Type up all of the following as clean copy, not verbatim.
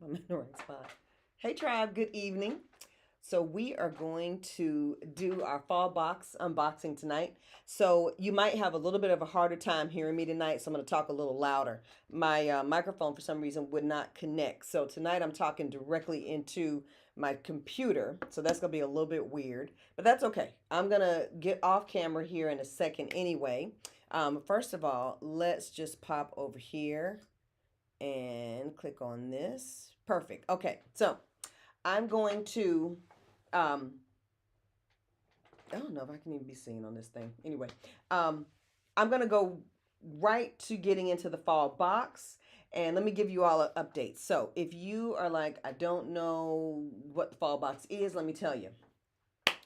I'm in the right spot. Hey, tribe, good evening. So, we are going to do our fall box unboxing tonight. So, you might have a little bit of a harder time hearing me tonight. So, I'm going to talk a little louder. My microphone, for some reason, would not connect. So, tonight I'm talking directly into my computer. So, that's going to be a little bit weird, but that's okay. I'm going to get off camera here in a second anyway. First of all, let's just pop over here and click on this. Perfect. Okay, so I'm going to, um, I don't know if I can even be seen on this thing. Anyway, um, I'm going to go right to getting into the fall box. And let me give you all an update. So if you are like, I don't know what the fall box is, let me tell you.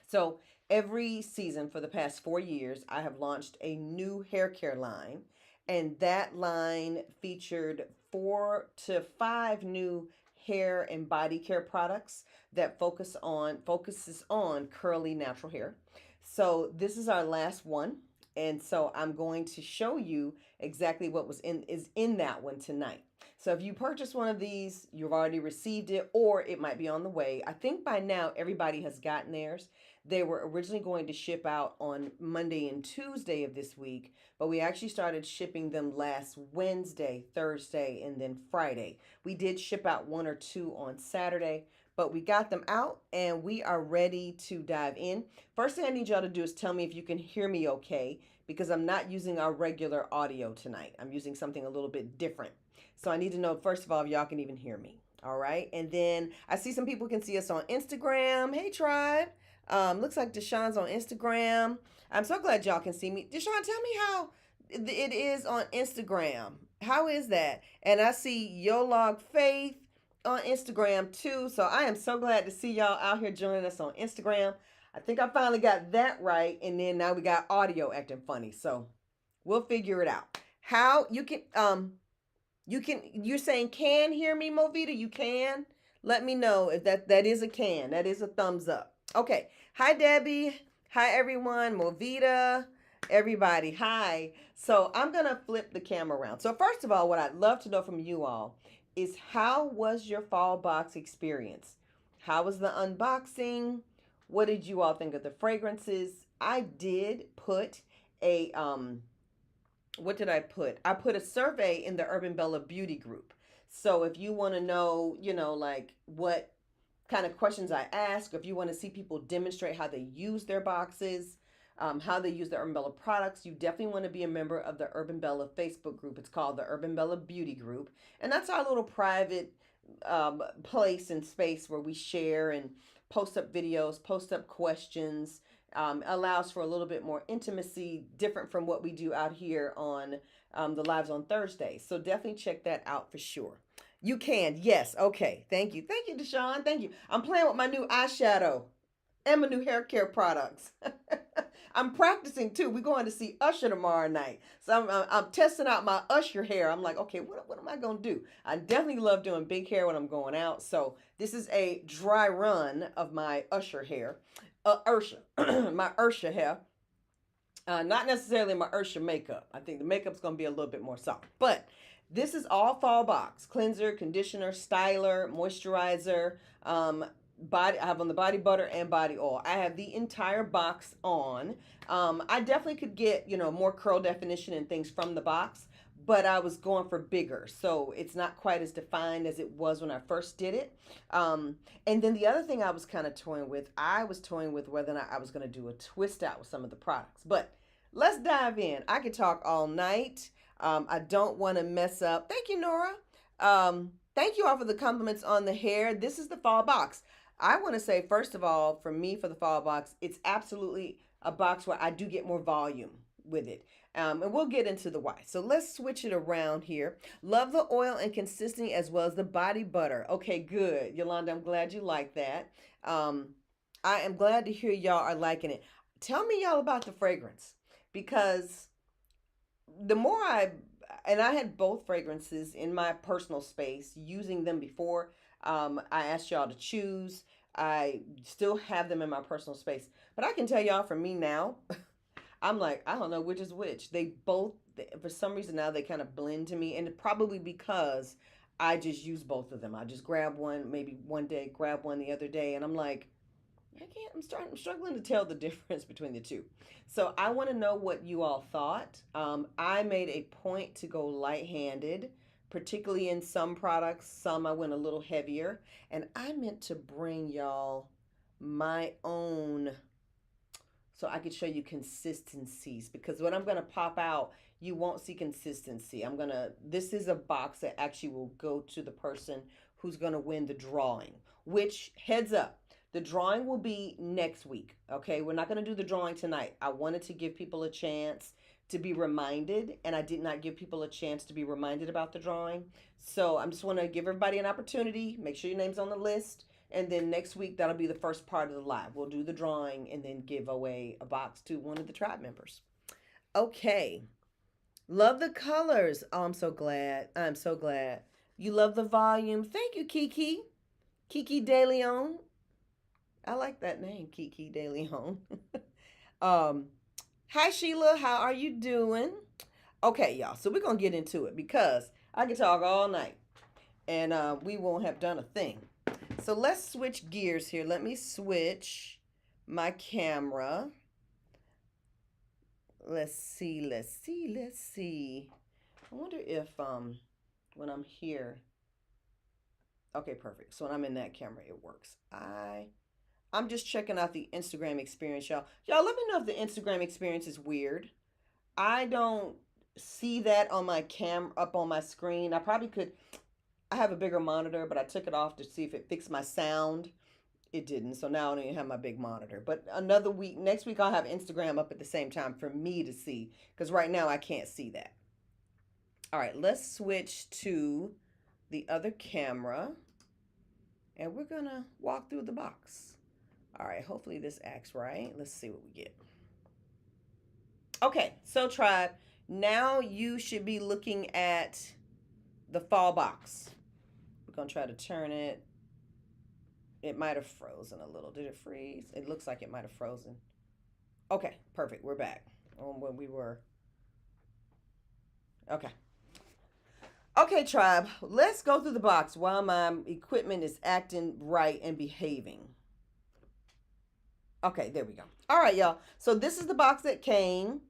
So every season for the past 4 years, I have launched a new hair care line, and that line featured 4 to 5 new hair and body care products that focuses on curly natural hair. So this is our last one, and so I'm going to show you exactly what is in that one tonight. So if you purchase one of these, you've already received it, or it might be on the way. I think by now everybody has gotten theirs. They were originally going to ship out on Monday and Tuesday of this week, but we actually started shipping them last Wednesday, Thursday, and then Friday. We did ship out 1 or 2 on Saturday, but we got them out and we are ready to dive in. First thing I need y'all to do is tell me if you can hear me okay, because I'm not using our regular audio tonight. I'm using something a little bit different. So I need to know, first of all, if y'all can even hear me. All right. And then I see some people can see us on Instagram. Hey, tribe. Looks like Deshawn's on Instagram. I'm so glad y'all can see me. Deshawn, tell me how it is on Instagram. How is that? And I see Yolog Faith on Instagram too. So I am so glad to see y'all out here joining us on Instagram. I think I finally got that right. And then now we got audio acting funny. So we'll figure it out. How you're saying can hear me, Movita? You can? Let me know if that is a can. That is a thumbs up. Okay. Hi, Debbie. Hi, everyone. Movita. Everybody. Hi. So I'm going to flip the camera around. So first of all, what I'd love to know from you all is, how was your fall box experience? How was the unboxing? What did you all think of the fragrances? I did put a what did I put? I put a survey in the Urban Bella Beauty group. So if you want to know, like what kind of questions I ask, or if you want to see people demonstrate how they use their boxes, how they use the Urban Bella products, you definitely want to be a member of the Urban Bella Facebook group. It's called the Urban Bella Beauty Group. And that's our little private place and space where we share and post up videos, post up questions, allows for a little bit more intimacy, different from what we do out here on the lives on Thursdays. So definitely check that out for sure. You can, yes. Okay, thank you, Deshawn. Thank you. I'm playing with my new eyeshadow and my new hair care products. I'm practicing too. We're going to see Usher tomorrow night, so I'm testing out my Usher hair. I'm like, okay, what am I gonna do? I definitely love doing big hair when I'm going out. So this is a dry run of my Usher hair. Ursha, my Ursha hair. Not necessarily my Ursha makeup. I think the makeup's going to be a little bit more soft. But this is all fall box. Cleanser, conditioner, styler, moisturizer, body. I have on the body butter and body oil. I have the entire box on. I definitely could get, more curl definition and things from the box, but I was going for bigger. So it's not quite as defined as it was when I first did it. And then the other thing I was kind of toying with, whether or not I was going to do a twist out with some of the products. But let's dive in. I could talk all night. I don't want to mess up. Thank you, Nora. Thank you all for the compliments on the hair. This is the fall box. I want to say, first of all, for me, for the fall box, it's absolutely a box where I do get more volume with it. And we'll get into the why. So let's switch it around here. Love the oil and consistency as well as the body butter. Okay, good. Yolanda, I'm glad you like that. I am glad to hear y'all are liking it. Tell me y'all about the fragrance, because the more and I had both fragrances in my personal space using them before. I asked y'all to choose. I still have them in my personal space, but I can tell y'all, for me now, I'm like, I don't know which is which. They both, for some reason now, they kind of blend to me, and probably because I just use both of them. I just grab one, maybe one day, grab one the other day, and I'm like, I can't. I'm struggling to tell the difference between the two. So I want to know what you all thought. I made a point to go light-handed, particularly in some products. Some I went a little heavier, and I meant to bring y'all my own so I could show you consistencies because when I'm going to pop out, you won't see consistency. This is a box that actually will go to the person who's going to win the drawing, which heads up, the drawing will be next week. Okay. We're not going to do the drawing tonight. I wanted to give people a chance to be reminded, and I did not give people a chance to be reminded about the drawing. So I'm just want to give everybody an opportunity. Make sure your name's on the list. And then next week, that'll be the first part of the live. We'll do the drawing and then give away a box to one of the tribe members. Okay. Love the colors. Oh, I'm so glad. I'm so glad. You love the volume. Thank you, Kiki. Kiki De Leon. I like that name, Kiki De Leon. Hi, Sheila. How are you doing? Okay, y'all. So we're going to get into it because I can talk all night and we won't have done a thing. So let's switch gears here. Let me switch my camera. Let's see. I wonder if when I'm here. Okay, perfect. So when I'm in that camera, it works. I'm just checking out the Instagram experience, y'all. Y'all let me know if the Instagram experience is weird. I don't see that on my up on my screen. I have a bigger monitor, but I took it off to see if it fixed my sound. It didn't. So now I don't even have my big monitor. But another week, next week, I'll have Instagram up at the same time for me to see. Because right now I can't see that. All right, let's switch to the other camera. And we're going to walk through the box. All right, hopefully this acts right. Let's see what we get. Okay, so tribe, now you should be looking at the fall box. We're going to try to turn it. It might have frozen a little. Did it freeze? It looks like it might have frozen. Okay, perfect. We're back on when we were. Okay. Okay, tribe. Let's go through the box while my equipment is acting right and behaving. Okay, there we go. All right, y'all. So this is the box that came.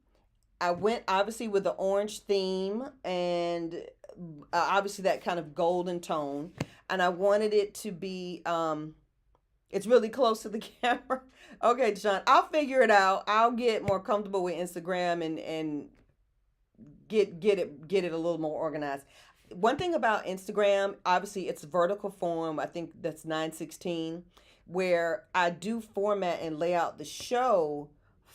I went obviously with the orange theme and obviously that kind of golden tone. And I wanted it to be, it's really close to the camera. Okay, John, I'll figure it out. I'll get more comfortable with Instagram and get it a little more organized. One thing about Instagram, obviously it's vertical form. I think that's 916, where I do format and lay out the show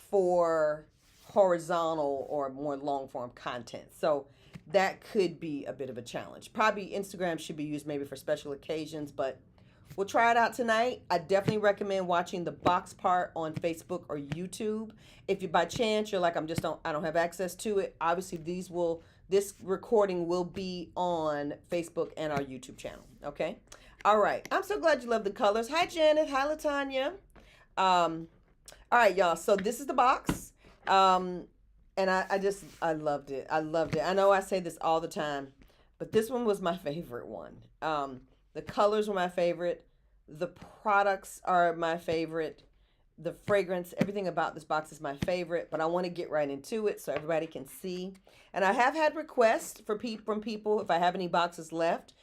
for horizontal or more long form content. So that could be a bit of a challenge. Probably Instagram should be used maybe for special occasions, but we'll try it out tonight. I definitely recommend watching the box part on Facebook or YouTube. If you by chance you're like I don't have access to it, obviously this recording will be on Facebook and our YouTube channel. Okay. All right. I'm so glad you love the colors. Hi Janet. Hi Latanya. All right, y'all. So this is the box. And I loved it. I loved it. I know I say this all the time, but this one was my favorite one. The colors were my favorite. The products are my favorite. The fragrance, everything about this box is my favorite, but I want to get right into it so everybody can see. And I have had requests from people if I have any boxes left.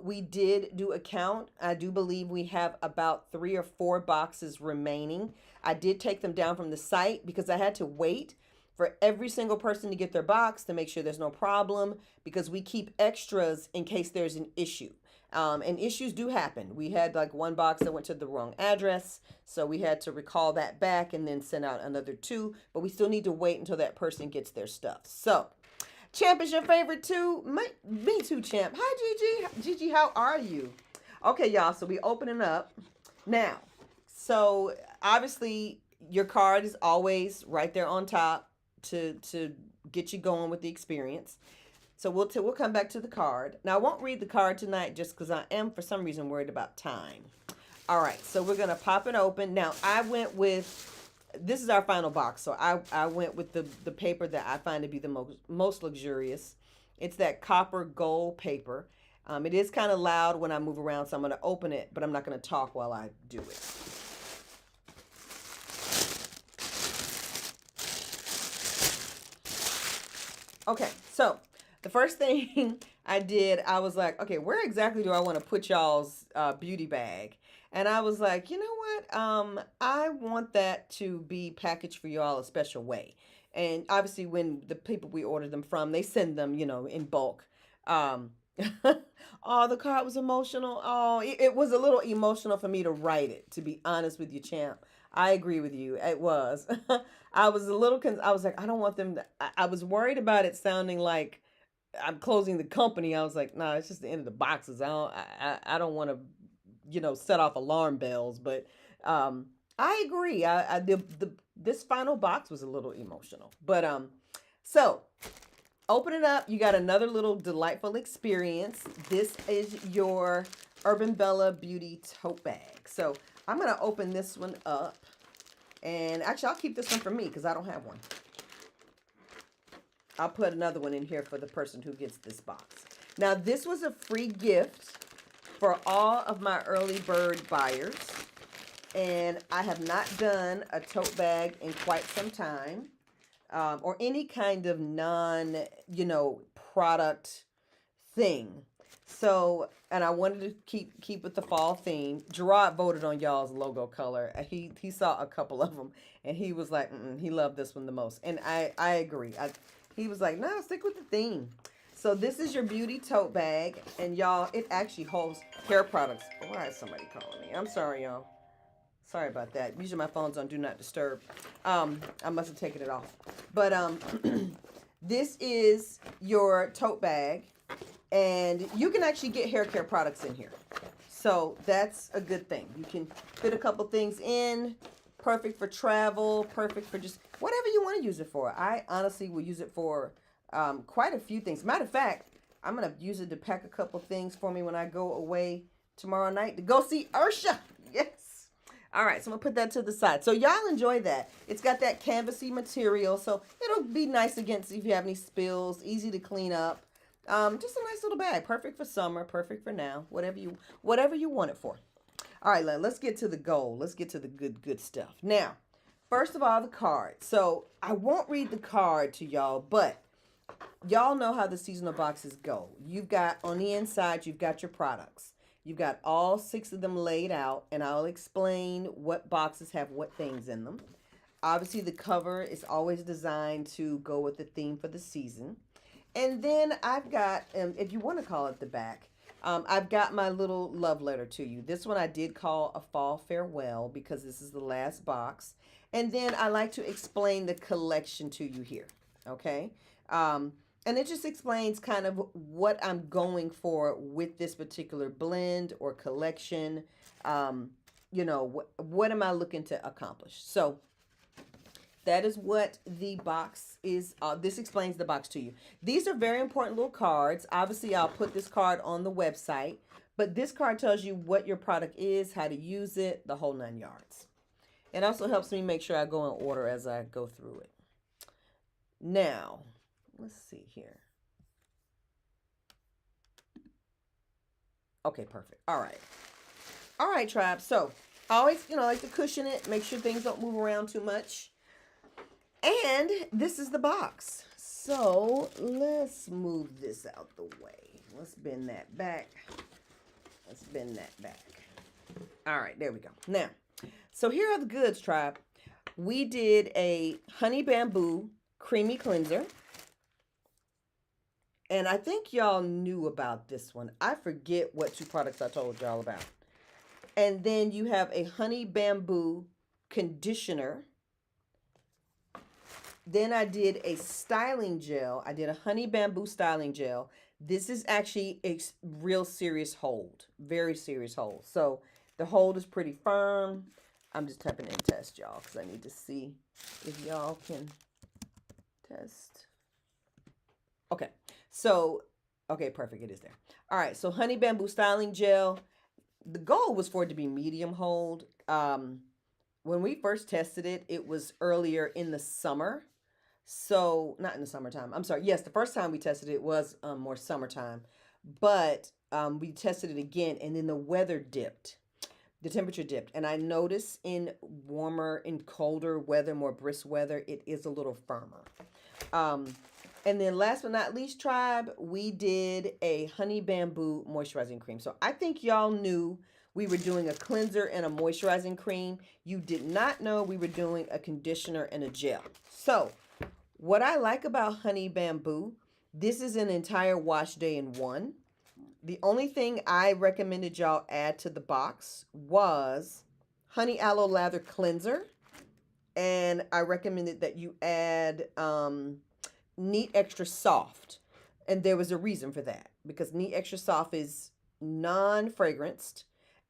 We did do a count. I do believe we have about 3 or 4 boxes remaining. I did take them down from the site because I had to wait for every single person to get their box to make sure there's no problem, because we keep extras in case there's an issue. And issues do happen. We had like one box that went to the wrong address, so we had to recall that back and then send out another 2, but we still need to wait until that person gets their stuff. So Champ is your favorite too? Me too, Champ. Hi, Gigi. Gigi, how are you? Okay, y'all, so we opening up now. So obviously your card is always right there on top to get you going with the experience. So we'll come back to the card. Now, I won't read the card tonight just because I am, for some reason, worried about time. All right, so we're going to pop it open. Now, I went with, this is our final box. So I went with the paper that I find to be the most luxurious. It's that copper gold paper. It is kind of loud when I move around, so I'm going to open it, but I'm not going to talk while I do it. Okay, so the first thing I did, I was like, okay, where exactly do I want to put y'all's beauty bag? And I was like, you know what? I want that to be packaged for y'all a special way. And obviously, when the people we order them from, they send them, in bulk. Um, oh, the card was emotional. Oh, it was a little emotional for me to write it, to be honest with you, champ. I agree with you. It was. I was a little, I was like, I don't want them to, I was worried about it sounding like I'm closing the company. I was like, nah, it's just the end of the boxes. I don't want to, set off alarm bells, but, I agree. This final box was a little emotional, but, so open it up. You got another little delightful experience. This is your Urban Bella Beauty tote bag. So I'm going to open this one up. And actually, I'll keep this one for me because I don't have one. I'll put another one in here for the person who gets this box. Now, this was a free gift for all of my early bird buyers. And I have not done a tote bag in quite some time. Or any kind of non, product thing. So, and I wanted to keep with the fall theme. Gerard voted on y'all's logo color. He saw a couple of them, and he was like, he loved this one the most. And I agree. He was like, no, stick with the theme. So this is your beauty tote bag, and y'all, it actually holds hair products. Why is somebody calling me? I'm sorry, y'all. Sorry about that. Usually my phone's on Do Not Disturb. I must have taken it off. But this is your tote bag. And you can actually get hair care products in here. So that's a good thing. You can fit a couple things in. Perfect for travel. Perfect for just whatever you want to use it for. I honestly will use it for quite a few things. Matter of fact, I'm going to use it to pack a couple things for me when I go away tomorrow night to go see Ursha. Yes. All right, so I'm going to put that to the side. So y'all enjoy that. It's got that canvasy material, so it'll be nice against if you have any spills, easy to clean up. Just a nice little bag, perfect for summer, perfect for now, whatever you want it for. All right, let's get to the goal. Let's get to the good stuff. Now, first of all, the card. So I won't read the card to y'all, but y'all know how the seasonal boxes go. You've got on the inside, you've got your products. You've got all 6 of them laid out, and I'll explain what boxes have what things in them. Obviously, the cover is always designed to go with the theme for the season. And then I've got, if you want to call it the back, I've got my little love letter to you. This one I did call a fall farewell because this is the last box. And then I like to explain the collection to you here, okay? And it just explains kind of what I'm going for with this particular blend or collection. What am I looking to accomplish? So that is what the box is. This explains the box to you. These are very important little cards. Obviously, I'll put this card on the website. But this card tells you what your product is, how to use it, the whole 9 yards. It also helps me make sure I go in order as I go through it. Now, let's see here. Okay, perfect. All right. All right, tribe. So, always, like to cushion it, make sure things don't move around too much. And this is the box. So, let's move this out the way. Let's bend that back. Let's bend that back. All right, there we go. Now, so here are the goods, tribe. We did a honey bamboo creamy cleanser. And I think y'all knew about this one. I forget what 2 products I told y'all about. And then you have a honey bamboo conditioner. Then I did a styling gel. I did a honey bamboo styling gel. This is actually a real serious hold. Very serious hold. So the hold is pretty firm. I'm just tapping in test, y'all, because I need to see if y'all can test. Okay. So, okay, perfect. It is there. All right. So honey bamboo styling gel. The goal was for it to be medium hold. When we first tested it, it was earlier in the summer. So, not in the summertime. I'm sorry. Yes, the first time we tested it was more summertime. But we tested it again, and then the temperature dipped, and I noticed in warmer, in colder weather, more brisk weather, it is a little firmer. Um, and then last but not least, tribe, we did a honey bamboo moisturizing cream. So I think y'all knew we were doing a cleanser and a moisturizing cream. You did not know we were doing a conditioner and a gel. So what I like about honey bamboo, this is an entire wash day in one. The only thing I recommended y'all add to the box was honey aloe lather cleanser, and I recommended that you add Neat Extra Soft. And there was a reason for that, because Neat Extra Soft is non-fragranced,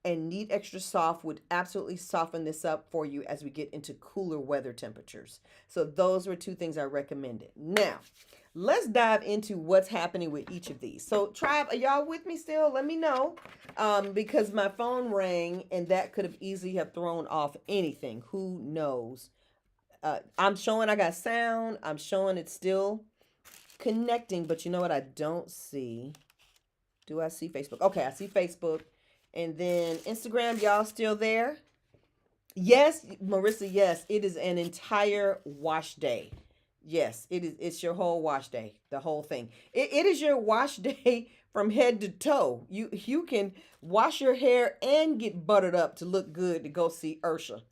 and Neat Extra Soft would absolutely soften this up for you as we get into cooler weather temperatures. So those were two things I recommended. Now, let's dive into what's happening with each of these. So, tribe, are y'all with me still? Let me know, because my phone rang, and that could have easily have thrown off anything. Who knows? I'm showing I got sound. I'm showing it's still connecting, but you know what I don't see? Do I see Facebook? Okay, I see Facebook. And then Instagram, y'all still there? Yes, Marissa, yes, it is an entire wash day. Yes, it is. It's your whole wash day, the whole thing. It is your wash day from head to toe. You can wash your hair and get buttered up to look good to go see Ursha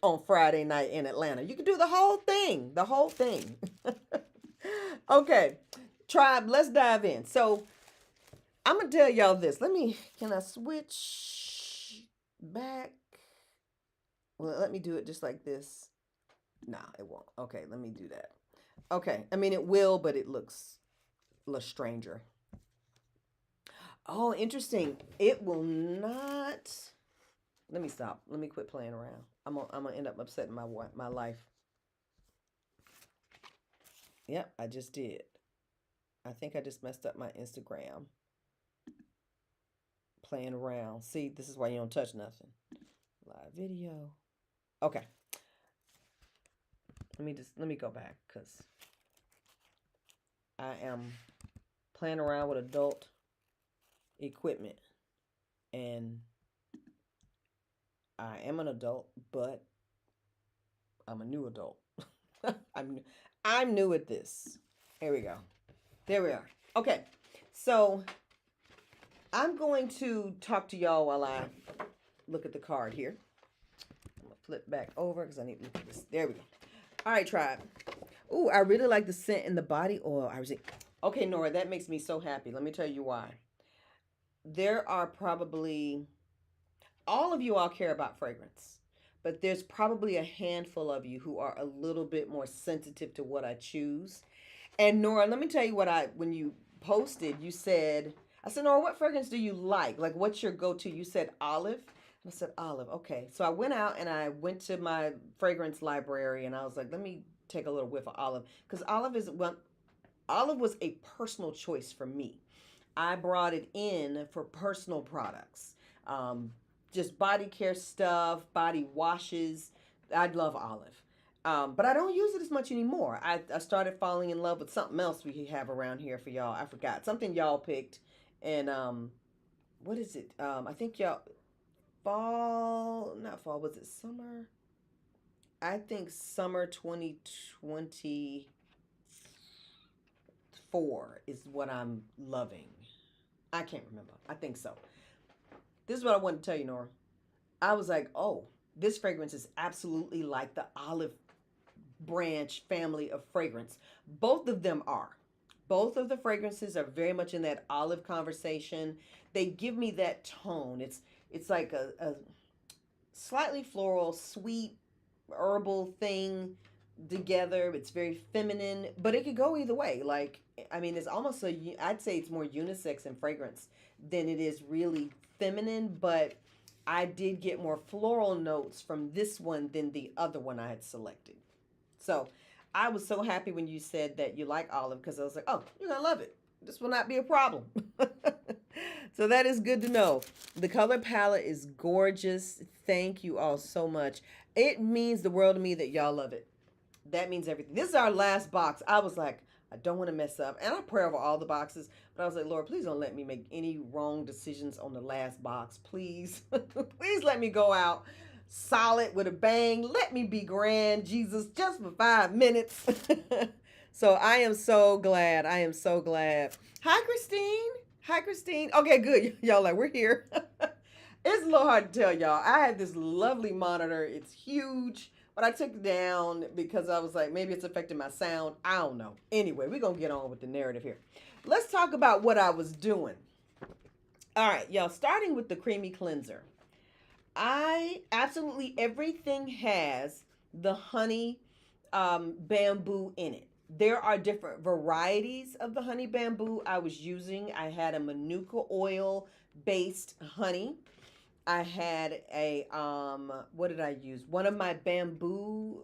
on Friday night in Atlanta. You can do the whole thing, the whole thing. Okay, tribe, let's dive in. So I'm gonna tell y'all this. Can I switch back? Well, let me do it just like this. Nah, it won't. Okay, let me do that. Okay, I mean, it will, but it looks a little stranger. Oh, interesting. It will not. Let me stop. Let me quit playing around. I'm gonna end up upsetting my life. Yep, I just did. I think I just messed up my Instagram. Playing around. See, this is why you don't touch nothing. Live video. Okay. Let me go back, because I am playing around with adult equipment, and I am an adult, but I'm a new adult. I'm new at this. Here we go. There we are. Okay. So I'm going to talk to y'all while I look at the card here. I'm gonna flip back over because I need to look at this. There we go. All right, tribe. Ooh, I really like the scent in the body oil. Okay, Nora, that makes me so happy. Let me tell you why. There are probably, all of you all care about fragrance, but there's probably a handful of you who are a little bit more sensitive to what I choose. And Nora, let me tell you when you posted, I said, Nora, what fragrance do you like? Like, what's your go-to? You said olive. I said, olive. Okay. So I went out and I went to my fragrance library, and I was like, let me take a little whiff of olive. Because olive was a personal choice for me. I brought it in for personal products. Just body care stuff, body washes. I love olive. But I don't use it as much anymore. I started falling in love with something else we have around here for y'all. I forgot. Something y'all picked. And what is it? I think y'all not fall, was it summer? I think summer 2024 is what I'm loving. I can't remember. I think so. This is what I wanted to tell you, Nora. I was like, oh, this fragrance is absolutely like the olive branch family of fragrance. Both of them are. Both of the fragrances are very much in that olive conversation. They give me that tone. It's like a slightly floral, sweet, herbal thing together. It's very feminine, but it could go either way. Like, I mean, it's almost I'd say it's more unisex in fragrance than it is really feminine, but I did get more floral notes from this one than the other one I had selected. So I was so happy when you said that you like olive, because I was like, oh, you're going to love it. This will not be a problem. So that is good to know. The color palette is gorgeous. Thank you all so much. It means the world to me that y'all love it. That means everything. This is our last box. I was like, I don't want to mess up. And I pray over all the boxes, but I was like, Lord, please don't let me make any wrong decisions on the last box. Please, please let me go out solid with a bang. Let me be grand, Jesus, just for 5 minutes. So I am so glad. I am so glad. Hi, Christine. Hi, Christine. Okay, good. Y'all like, we're here. It's a little hard to tell y'all. I have this lovely monitor. It's huge, but I took it down because I was like, maybe it's affecting my sound. I don't know. Anyway, we're going to get on with the narrative here. Let's talk about what I was doing. All right, y'all, starting with the creamy cleanser. I absolutely everything has the honey bamboo in it. There are different varieties of the honey bamboo I was using. I had a manuka oil based honey. I had a what did I use? One of my bamboo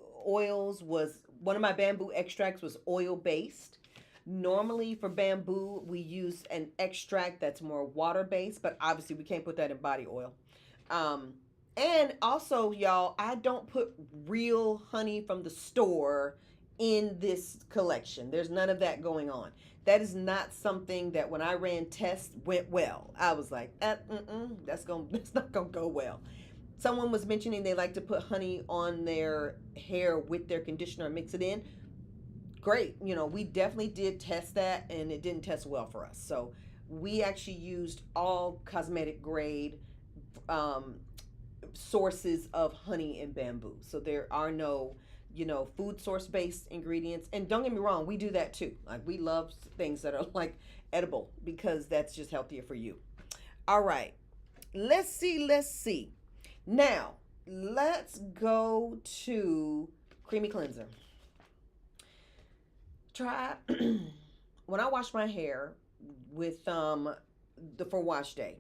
extracts was oil based. Normally for bamboo, we use an extract that's more water based, but obviously we can't put that in body oil. Um, and also, y'all, I don't put real honey from the store in this collection. There's none of that going on. That is not something that when I ran tests went well. I was like, that's not gonna go well. Someone was mentioning they like to put honey on their hair with their conditioner and mix it in. Great, we definitely did test that, and it didn't test well for us. So we actually used all cosmetic grade um, sources of honey and bamboo. So there are no, food source based ingredients. And don't get me wrong, we do that too. Like we love things that are like edible because that's just healthier for you. All right. Let's see. Now, let's go to creamy cleanser. Try when I wash my hair with the for wash day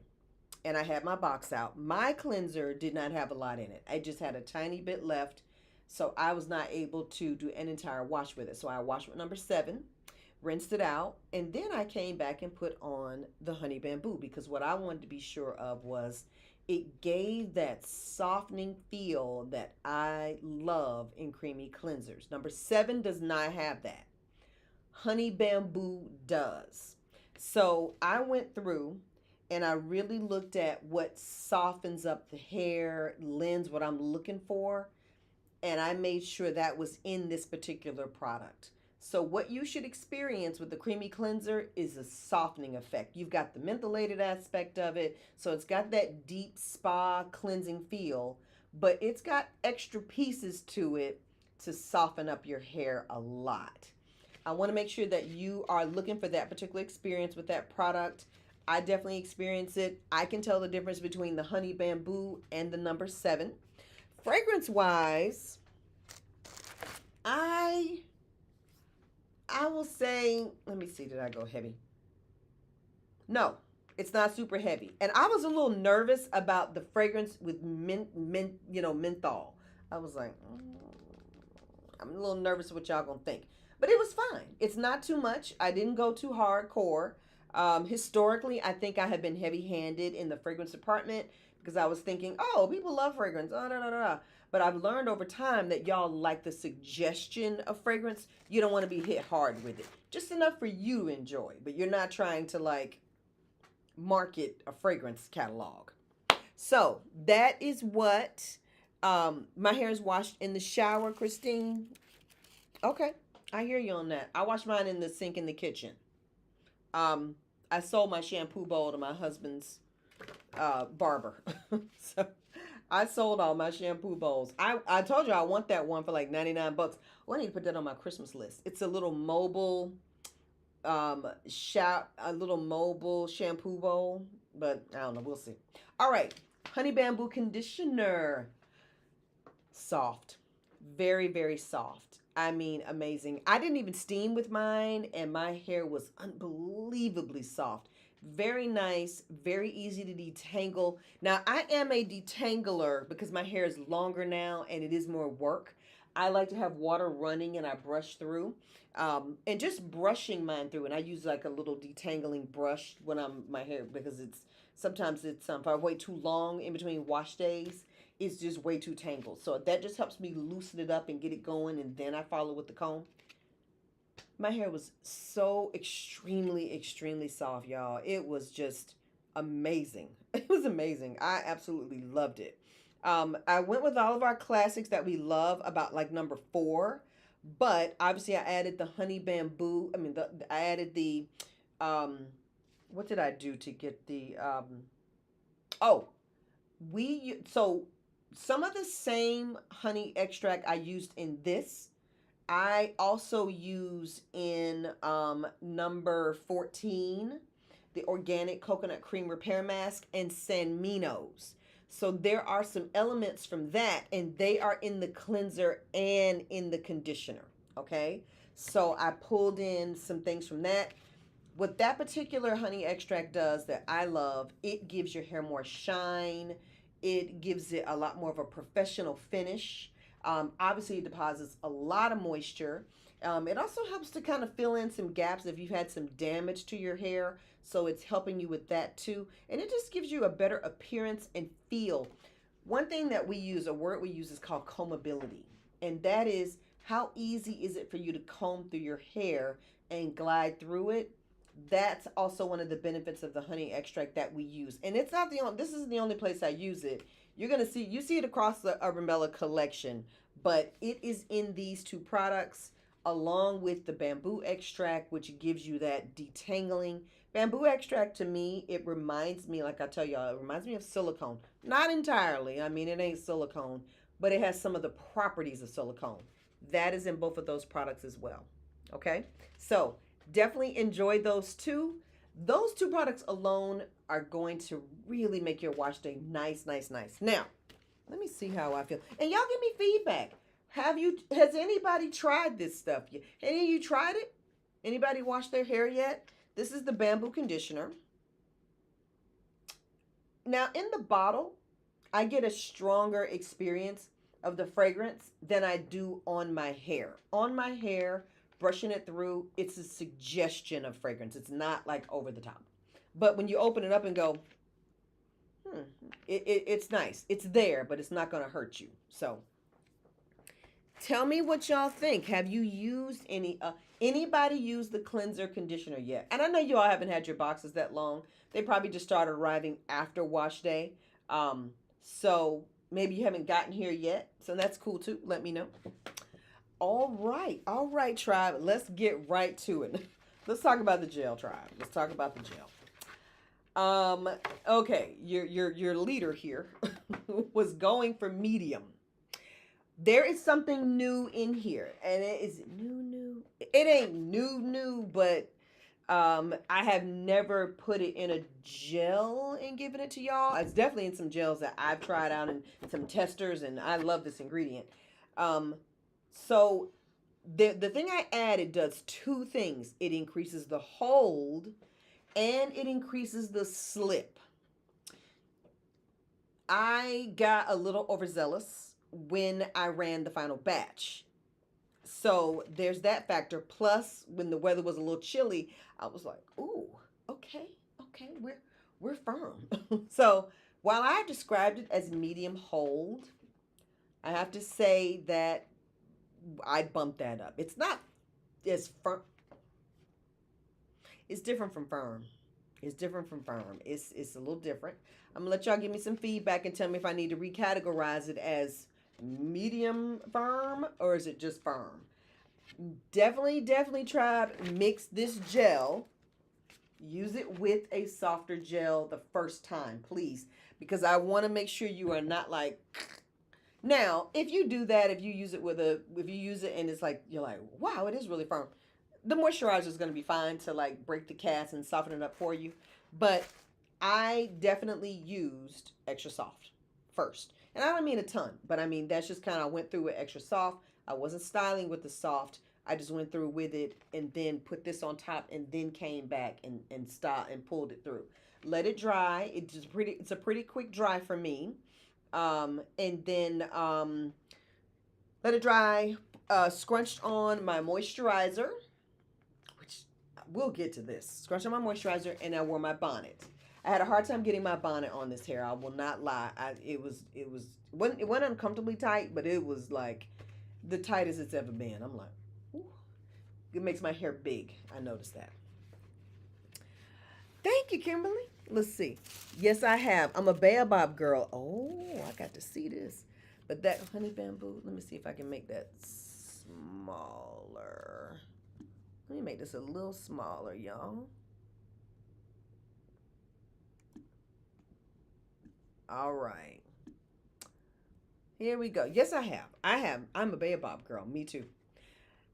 and I had my box out. My cleanser did not have a lot in it. I just had a tiny bit left. So I was not able to do an entire wash with it. So I washed with number 7, rinsed it out, and then I came back and put on the honey bamboo because what I wanted to be sure of was it gave that softening feel that I love in creamy cleansers. Number 7 does not have that. Honey bamboo does. So I went through and I really looked at what softens up the hair, lends what I'm looking for, and I made sure that was in this particular product. So what you should experience with the creamy cleanser is a softening effect. You've got the mentholated aspect of it, so it's got that deep spa cleansing feel, but it's got extra pieces to it to soften up your hair a lot. I want to make sure that you are looking for that particular experience with that product. I definitely experience it. I can tell the difference between the honey bamboo and the number 7. Fragrance wise, I will say, let me see, did I go heavy? No, it's not super heavy. And I was a little nervous about the fragrance with menthol. I was like, I'm a little nervous what y'all gonna think. But it was fine. It's not too much. I didn't go too hardcore. Historically, I think I have been heavy-handed in the fragrance department because I was thinking, oh, people love fragrance. Oh, da, da, da, da. But I've learned over time that y'all like the suggestion of fragrance. You don't want to be hit hard with it. Just enough for you to enjoy. But you're not trying to like market a fragrance catalog. So that is what my hair is washed in the shower, Christine. Okay. I hear you on that. I wash mine in the sink in the kitchen. I sold my shampoo bowl to my husband's barber. So I sold all my shampoo bowls. I told you I want that one for like 99 bucks. Oh, I need to put that on my Christmas list. It's a little mobile shampoo bowl, but I don't know. We'll see. All right. Honey bamboo conditioner. Soft. Very, very soft. I mean, amazing. I didn't even steam with mine, and my hair was unbelievably soft. Very nice, very easy to detangle. Now, I am a detangler because my hair is longer now and it is more work. I like to have water running and I brush through. And just brushing mine through, and I use like a little detangling brush when my hair, because sometimes if I wait too long in between wash days, it's just way too tangled. So that just helps me loosen it up and get it going, and then I follow with the comb. My hair was so extremely soft, y'all. It was just amazing. It was amazing. I absolutely loved it. I went with all of our classics that we love, about like number four, but obviously I added the honey bamboo. I mean, I added the, um, what did I do to get the, oh, so some of the same honey extract I used in this I also use in number 14, the organic coconut cream repair mask, and San Minos. So there are some elements from that, and they are in the cleanser and in the conditioner. Okay. So I pulled in some things from that. What that particular honey extract does that I love, it gives your hair more shine. It gives it a lot more of a professional finish. Obviously, it deposits a lot of moisture. It also helps to kind of fill in some gaps if you've had some damage to your hair. So it's helping you with that too. And it just gives you a better appearance and feel. One thing that we use, a word we use, is called combability. And that is, how easy is it for you to comb through your hair and glide through it? That's also one of the benefits of the honey extract that we use. And it's not the only, this isn't the only place I use it. You're going to see, you see it across the Urban Bella collection, but it is in these two products along with the bamboo extract, which gives you that detangling. Bamboo extract, to me, it reminds me, like I tell y'all, it reminds me of silicone. Not entirely. I mean, it ain't silicone, but it has some of the properties of silicone. That is in both of those products as well. Okay? So, definitely enjoy those two. Those two products alone are going to really make your wash day nice, nice, nice. Now, let me see how I feel. And y'all give me feedback. Has anybody tried this stuff yet? Any of you tried it? Anybody washed their hair yet? This is the bamboo conditioner. Now, in the bottle, I get a stronger experience of the fragrance than I do on my hair. On my hair, brushing it through, it's a suggestion of fragrance. It's not like over the top. But when you open it up and go, it's nice. It's there, but it's not going to hurt you. So tell me what y'all think. Have you used anybody use the cleanser conditioner yet? And I know you all haven't had your boxes that long. They probably just started arriving after wash day. So maybe you haven't gotten here yet. So that's cool too. Let me know. All right, tribe. Let's get right to it. Let's talk about the gel, tribe. Let's talk about the gel. Okay, your leader here was going for medium. There is something new in here, and it is new. It ain't new, but I have never put it in a gel and given it to y'all. It's definitely in some gels that I've tried out and some testers, and I love this ingredient. So the thing I added does two things. It increases the hold and it increases the slip. I got a little overzealous when I ran the final batch. So there's that factor. Plus, when the weather was a little chilly, I was like, ooh, okay, we're firm. So while I described it as medium hold, I have to say that I bumped that up. It's not as firm. It's different from firm. It's different from firm. It's a little different. I'm gonna let y'all give me some feedback and tell me if I need to recategorize it as medium firm or is it just firm. Definitely try mix this gel. Use it with a softer gel the first time, please, because I want to make sure you are not like. Now, if you do that, if you use it and it's like, you're like, wow, it is really firm, the moisturizer is going to be fine to like break the cast and soften it up for you. But I definitely used extra soft first. And I don't mean a ton, but I mean, that's just kind of, I went through with extra soft. I wasn't styling with the soft. I just went through with it and then put this on top and then came back and styled and pulled it through. Let it dry. It's a pretty quick dry for me. And then let it dry, scrunched on my moisturizer, which we'll get to this. Scrunched on my moisturizer, and I wore my bonnet. I had a hard time getting my bonnet on this hair. I will not lie. It wasn't uncomfortably tight, but it was like the tightest it's ever been. I'm like, ooh. it makes my hair big. I noticed that. Thank you, Kimberly. Let's see. Yes, I have. I'm a Baobab girl. Oh, I got to see this. But that honey bamboo, let me see if I can make that smaller. Let me make this a little smaller, y'all. All right. Here we go. Yes, I have. I have. I'm a Baobab girl. Me too.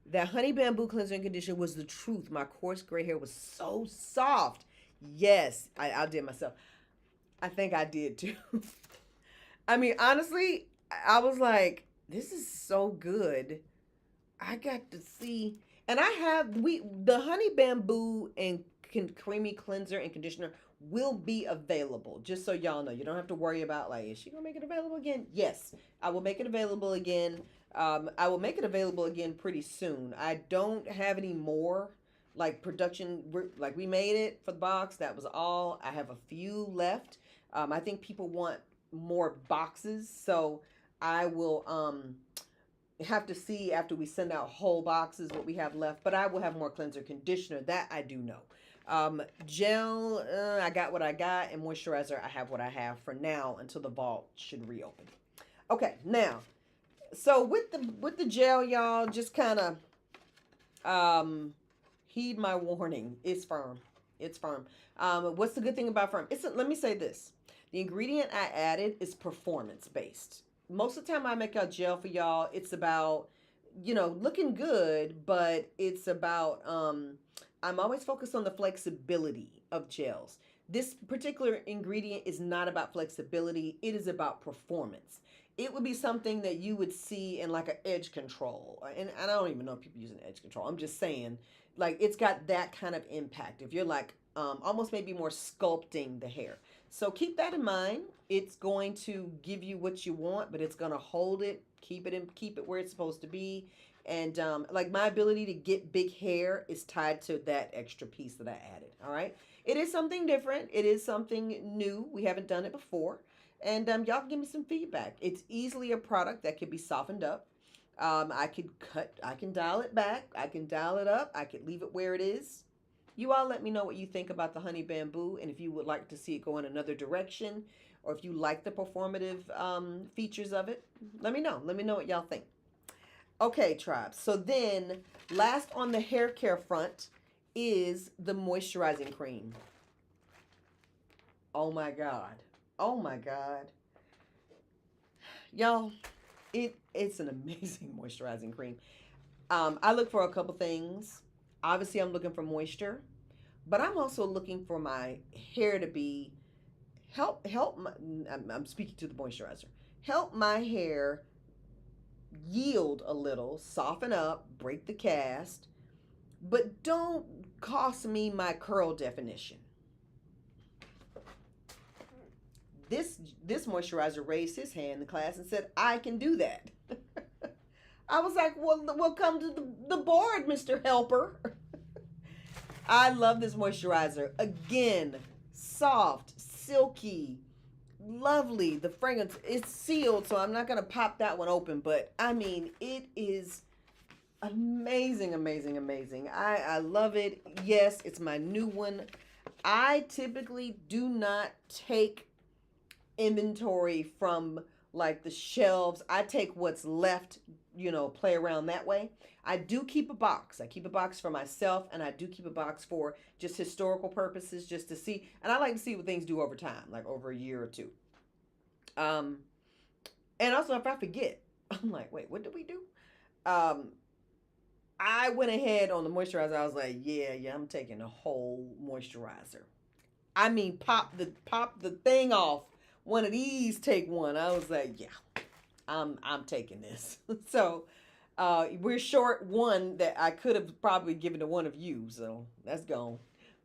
That honey bamboo cleanser and conditioner was the truth. My coarse gray hair was so soft. Yes, I did myself. I think I did too. I mean, honestly, I was like, this is so good. I got to see, and I have the honey bamboo and creamy cleanser and conditioner will be available. Just so y'all know, you don't have to worry about like, is she gonna make it available again? Yes, I will make it available again. I will make it available again pretty soon. I don't have any more like production. Like we made it for the box. That was all. I have a few left. I think people want more boxes, so I will have to see after we send out whole boxes what we have left. But I will have more cleanser conditioner. That I do know. Gel, I got what I got, and moisturizer, I have what I have for now until the vault should reopen. Okay, now, so with the gel, y'all, just kind of heed my warning. It's firm. It's firm. What's the good thing about firm? Let me say this. The ingredient I added is performance based. Most of the time I make a gel for y'all, it's about, looking good, but it's about, I'm always focused on the flexibility of gels. This particular ingredient is not about flexibility. It is about performance. It would be something that you would see in like an edge control. And I don't even know if people use an edge control. I'm just saying, like, it's got that kind of impact. If you're like, almost maybe more sculpting the hair. So keep that in mind. It's going to give you what you want, but it's going to hold it, keep it where it's supposed to be. And like my ability to get big hair is tied to that extra piece that I added. All right. It is something different. It is something new. We haven't done it before. And y'all give me some feedback. It's easily a product that could be softened up. I can dial it back. I can dial it up. I could leave it where it is. You all let me know what you think about the honey bamboo, and if you would like to see it go in another direction, or if you like the performative features of it, let me know. Let me know what y'all think. Okay, tribes. So then, last on the hair care front is the moisturizing cream. Oh my God. Oh my God. Y'all, it's an amazing moisturizing cream. I look for a couple things. Obviously, I'm looking for moisture, but I'm also looking for my hair to be help my, I'm speaking to the moisturizer. Help my hair yield a little, soften up, break the cast, but don't cost me my curl definition. This moisturizer raised his hand in the class and said, I can do that. I was like, well, come to the board, Mr. Helper. I love this moisturizer. Again, soft, silky, lovely. The fragrance, it's sealed, so I'm not going to pop that one open. But, I mean, it is amazing, amazing, amazing. I love it. Yes, it's my new one. I typically do not take inventory from like the shelves. I take what's left, play around that way. I do keep a box. I keep a box for myself, and I do keep a box for just historical purposes, just to see. And I like to see what things do over time, like over a year or two. And also if I forget, I'm like, wait, what did we do? I went ahead on the moisturizer. I was like, yeah, I'm taking a whole moisturizer. I mean, pop the thing off. One of these, take one. I was like, yeah, I'm taking this. So we're short one that I could have probably given to one of you. So that's gone.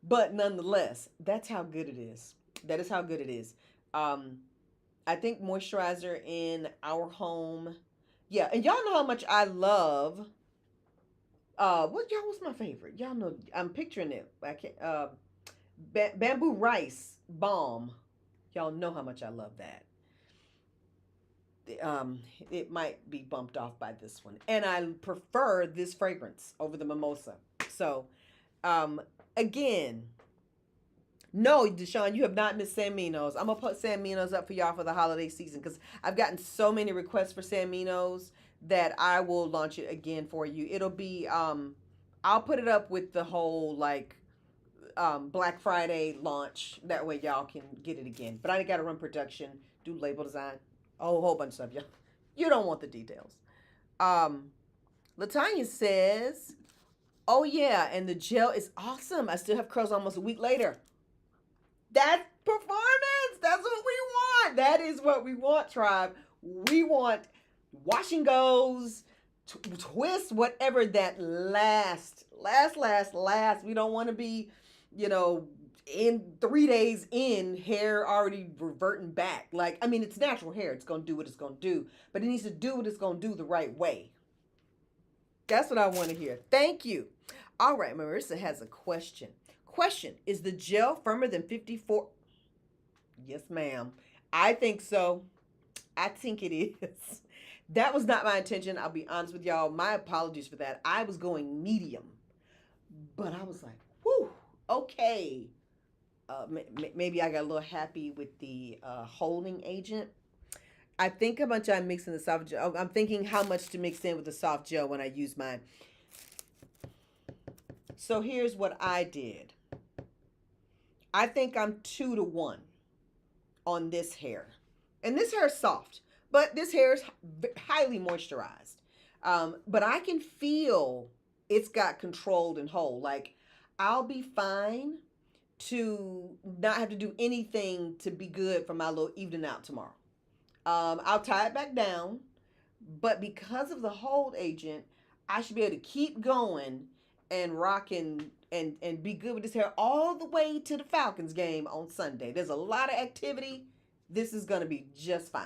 But nonetheless, that's how good it is. That is how good it is. I think moisturizer in our home. Yeah, and y'all know how much I love. What's my favorite? Y'all know I'm picturing it. I can't. Bamboo rice balm. Y'all know how much I love that. um, it might be bumped off by this one. And I prefer this fragrance over the mimosa. So, um, again, no, Deshaun, you have not missed San Minos. I'm gonna put San Minos up for y'all for the holiday season because I've gotten so many requests for San Minos that I will launch it again for you. It'll be I'll put it up with the whole like Black Friday launch. That way y'all can get it again. But I got to run production, do label design, a whole bunch of stuff. Y'all, you don't want the details. Um, Latanya says, "Oh yeah, and the gel is awesome. I still have curls almost a week later. That's performance. That's what we want. That is what we want, tribe. We want wash and goes, twist, whatever that last. We don't want to be, you know, in 3 days in, hair already reverting back. Like, I mean, it's natural hair. It's going to do what it's going to do. But it needs to do what it's going to do the right way. That's what I want to hear. Thank you. All right, Marissa has a question. Question, is the gel firmer than 54? Yes, ma'am. I think so. I think it is. That was not my intention. I'll be honest with y'all. My apologies for that. I was going medium. But I was like, whew, okay. Maybe I got a little happy with the holding agent. I think how much I'm mixing the soft gel. I'm thinking how much to mix in with the soft gel when I use mine. So here's what I did. I think I'm 2-to-1 on this hair. And this hair is soft, but this hair is highly moisturized. But I can feel it's got controlled and whole. Like, I'll be fine to not have to do anything to be good for my little evening out tomorrow. I'll tie it back down, but because of the hold agent, I should be able to keep going and rocking and be good with this hair all the way to the Falcons game on Sunday. There's a lot of activity. This is going to be just fine.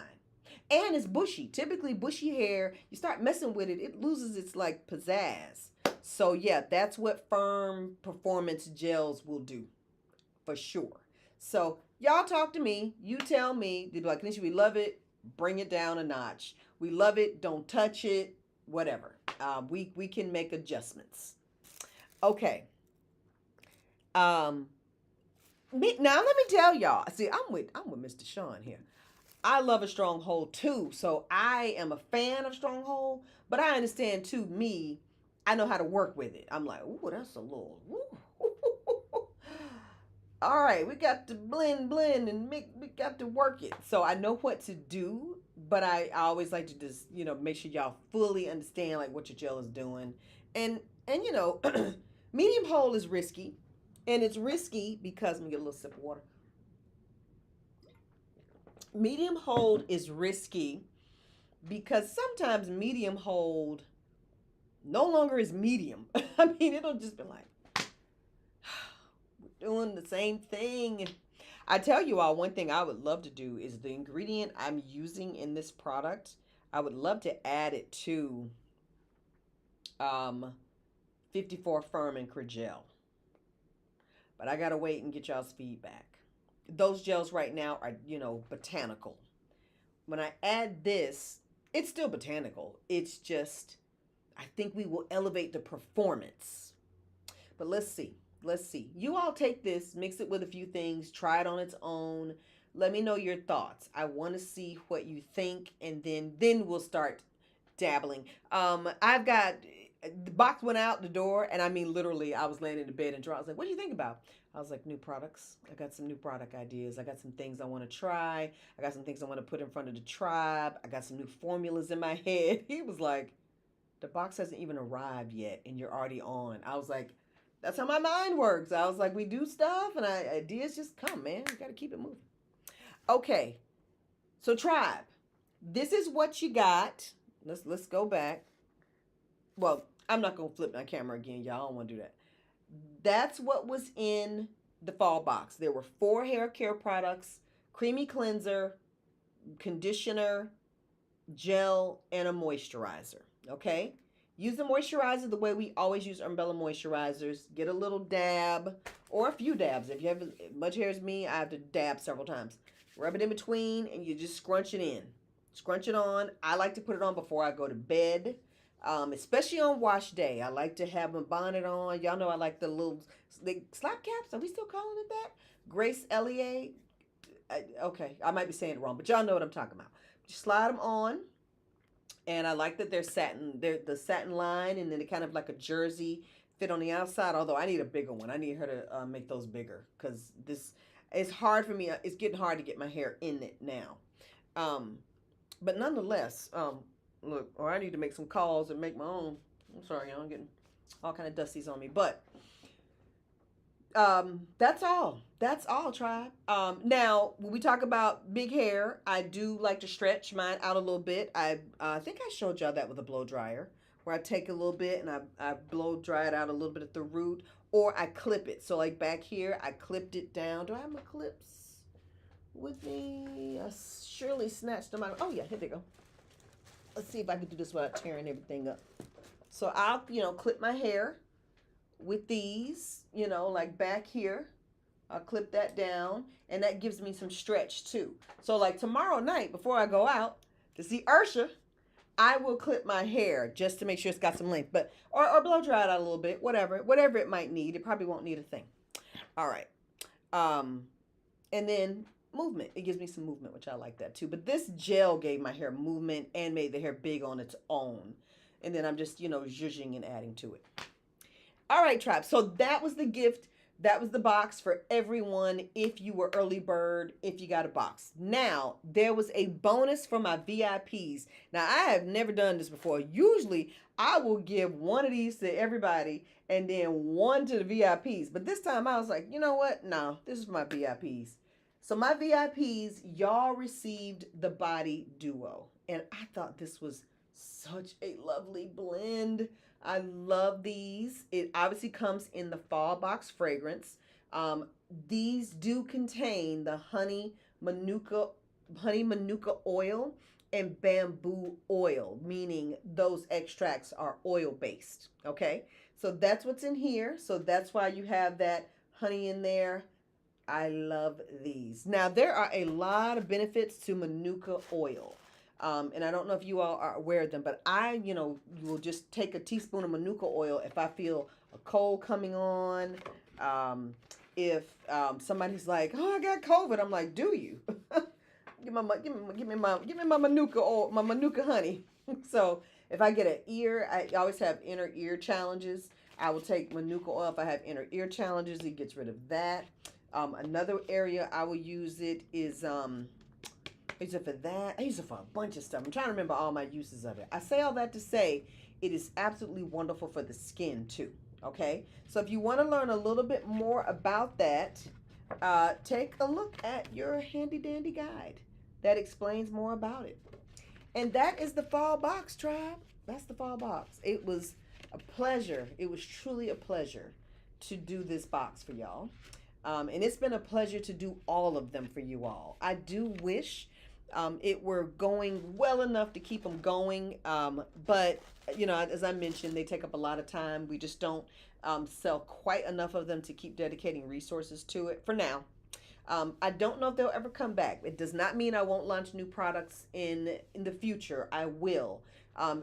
And it's bushy. Typically bushy hair, you start messing with it, it loses its like pizzazz. So yeah, that's what firm performance gels will do for sure. So y'all talk to me. You tell me. They'd be like, Kanisha, we love it. Bring it down a notch. We love it. Don't touch it. Whatever. We can make adjustments. Okay. Now let me tell y'all. See, I'm with Mr. Sean here. I love a stronghold too, so I am a fan of stronghold. But I understand too. I know how to work with it. I'm like, ooh, that's a little. Ooh. All right, we got to blend, and we got to work it. So I know what to do, but I always like to just make sure y'all fully understand like what your gel is doing, and medium hold is risky. And it's risky because, let me get a little sip of water. Medium hold is risky because sometimes medium hold no longer is medium. I mean, it'll just be like, we're doing the same thing. I tell you all, one thing I would love to do is the ingredient I'm using in this product, I would love to add it to 54 Firm and Gel. But I got to wait and get y'all's feedback. Those gels right now are, botanical. When I add this, it's still botanical. It's just, I think we will elevate the performance. But let's see. You all take this, mix it with a few things, try it on its own. Let me know your thoughts. I want to see what you think, and then we'll start dabbling. I've got... The box went out the door, and I mean, literally, I was laying in the bed and I was like, what do you think about? I was like, new products. I got some new product ideas. I got some things I want to try. I got some things I want to put in front of the tribe. I got some new formulas in my head. He was like, the box hasn't even arrived yet, and you're already on. I was like, that's how my mind works. I was like, we do stuff, and ideas just come, man. You got to keep it moving. Okay, so tribe, this is what you got. Let's go back. Well, I'm not going to flip my camera again, y'all. I don't want to do that. That's what was in the fall box. There were 4 hair care products, creamy cleanser, conditioner, gel, and a moisturizer. Okay? Use the moisturizer the way we always use umbrella moisturizers. Get a little dab or a few dabs. If you have as much hair as me, I have to dab several times. Rub it in between, and you just scrunch it in. Scrunch it on. I like to put it on before I go to bed, especially on wash day. I like to have my bonnet on. Y'all know I like the slap caps. Are we still calling it that? Grace Elliott. Okay, I might be saying it wrong, but y'all know what I'm talking about. Just slide them on, and I like that they're satin. They're the satin line, and then they kind of like a jersey fit on the outside. Although I need a bigger one. I need her to make those bigger because this it's hard for me. It's getting hard to get my hair in it now. Um, but nonetheless, look, or I need to make some calls and make my own. I'm sorry, y'all, I'm getting all kind of dusties on me, but that's all, tribe. Now when we talk about big hair, I do like to stretch mine out a little bit. I think I showed y'all that with a blow dryer, where I take a little bit and I blow dry it out a little bit at the root, or I clip it. So like back here, I clipped it down. Do I have my clips with me? I surely snatched them out. Oh yeah, here they go. Let's see if I can do this without tearing everything up. So I'll, clip my hair with these, like back here. I'll clip that down, and that gives me some stretch too. So like tomorrow night before I go out to see Ursha, I will clip my hair just to make sure it's got some length, but or blow dry it out a little bit, whatever it might need. It probably won't need a thing. All right. And then movement. It gives me some movement, which I like that too. But this gel gave my hair movement and made the hair big on its own. And then I'm just, zhuzhing and adding to it. All right, tribe. So that was the gift. That was the box for everyone. If you were early bird, if you got a box. Now, there was a bonus for my VIPs. Now, I have never done this before. Usually, I will give one of these to everybody and then one to the VIPs. But this time, I was like, you know what? No, this is for my VIPs. So my VIPs, y'all received the Body Duo. And I thought this was such a lovely blend. I love these. It obviously comes in the fall box fragrance. These do contain the manuka oil and bamboo oil, meaning those extracts are oil based. Okay, so that's what's in here. So that's why you have that honey in there. I love these. Now there are a lot of benefits to manuka oil. And I don't know if you all are aware of them, but I, will just take a teaspoon of manuka oil if I feel a cold coming on. If somebody's like, "Oh, I got COVID," I'm like, "Do you?" give me my manuka oil, my manuka honey. So if I get an ear, I always have inner ear challenges. I will take manuka oil if I have inner ear challenges. It gets rid of that. Another area I will use it is I use it for that. I use it for a bunch of stuff. I'm trying to remember all my uses of it. I say all that to say it is absolutely wonderful for the skin too. Okay, so if you want to learn a little bit more about that, take a look at your handy dandy guide that explains more about it. And that is the fall box, tribe. That's the fall box. It was a pleasure. It was truly a pleasure to do this box for y'all. And it's been a pleasure to do all of them for you all. I do wish it were going well enough to keep them going. But, as I mentioned, they take up a lot of time. We just don't sell quite enough of them to keep dedicating resources to it for now. I don't know if they'll ever come back. It does not mean I won't launch new products in the future. I will.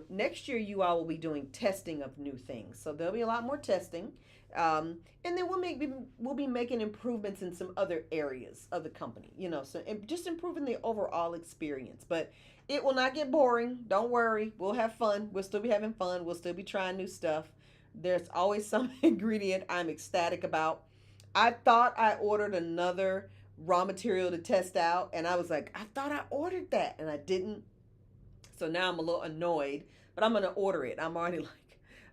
Next year, you all will be doing testing of new things. So there'll be a lot more testing. And then we'll be making improvements in some other areas of the company, so just improving the overall experience. But it will not get boring. Don't worry. We'll have fun. We'll still be having fun. We'll still be trying new stuff. There's always some ingredient I'm ecstatic about. I thought I ordered another raw material to test out, and I was like, I thought I ordered that, and I didn't. So now I'm a little annoyed, but I'm going to order it. I'm already like,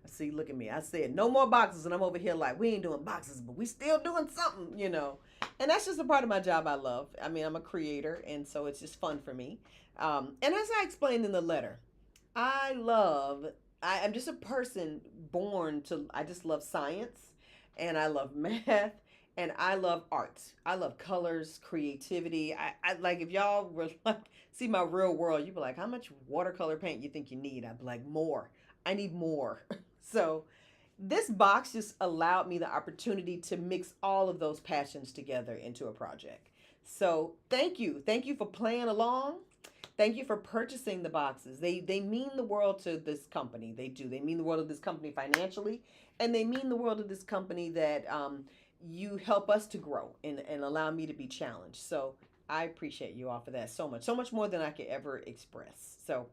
see, look at me. I said no more boxes, and I'm over here like, we ain't doing boxes, but we still doing something, And that's just a part of my job I love. I mean, I'm a creator, and so it's just fun for me. And as I explained in the letter, I'm just a person I just love science, and I love math, and I love art. I love colors, creativity. I like, if y'all were like, see my real world, you'd be like, how much watercolor paint you think you need? I'd be like, more. I need more. So this box just allowed me the opportunity to mix all of those passions together into a project. So thank you. Thank you for playing along. Thank you for purchasing the boxes. They mean the world to this company. They do. They mean the world of this company financially, and they mean the world of this company that you help us to grow and allow me to be challenged. So I appreciate you all for that so much more than I could ever express. So